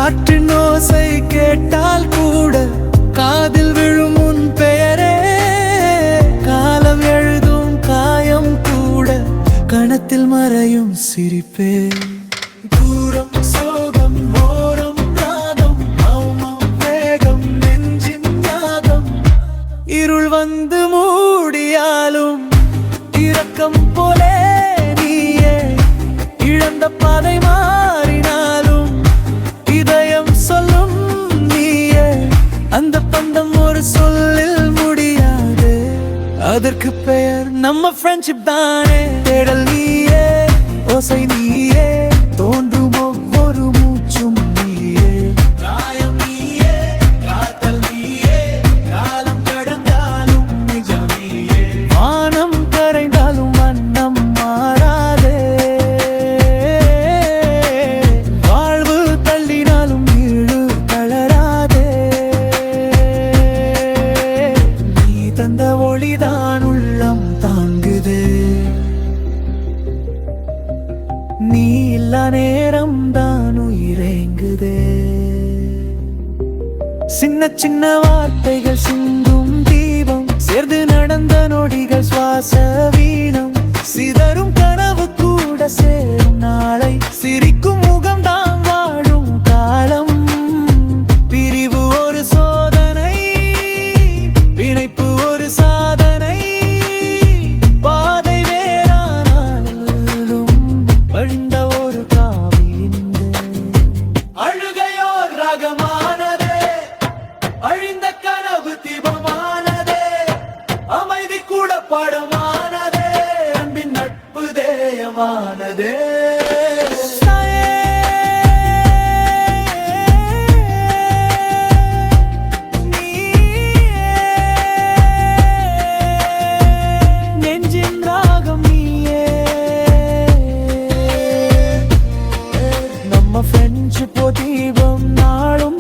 காற்றின் ஓசை கேட்டால் கூட காதில் விழும் உன் பெயரே. காலம் எழுதும் காயம் கூட கணத்தில் மறையும் சிரிப்பே. தூரம் சோகம் ஓரம் ராகம் மௌனம் வேகம் நெஞ்சின் யாகம். இருள் வந்து மூடியாலும் இரக்கம் போலே நீயே. இழந்த பாதை மாறினாலும் இதயம் சொல்லும் நீயே. அந்த பந்தம் ஒரு சொல்லில் முடியாது, அதற்கு பெயர் நம்ம ஃப்ரெண்ட்ஷிப் தானே. தேடல் நீயே, ஓசை நீயே, தோன்றும் ஒவ்வொரு மூச்சும் நீயே. காயம் நீயே, காத்தல் நீயே, காலம் கடந்தாலும் நிஜம் நீயே. வானம் கரைந்தாலும் வண்ணம் மாறாதே, வாழ்வு தள்ளினாலும் வீடு தளராதே. நீ தந்த ஒளிதான் உள்ளம் தாங்குதே, நீ இல்லா நேரம் தான் உயிரேங்குதே. சின்ன சின்ன வார்த்தைகள் சிந்தும் தீபம், சேர்ந்து நடந்த நொடிகள் சுவாச வீணம். சிதறும் கனவு கூட சேரும் நாளை, சிரிக்கும் முகம் தான் வாழும் காலம். பிரிவு ஒரு சோதனை, பிணைப்பு ஒரு சாதனை. பாதை வேறானாலும் வழிந்த ஒரு காவியந்தே. அழுகையோ ராகமானதே, அழிந்த கனவு தீபமானதே. அமைதி கூட பாடமானதே, அன்பின் நட்பு தேயமானதே. நெஞ்சின் ராகம் நீயே, நம்ம ஃப்ரெண்ட்ஷிப் தீபம் நாளும்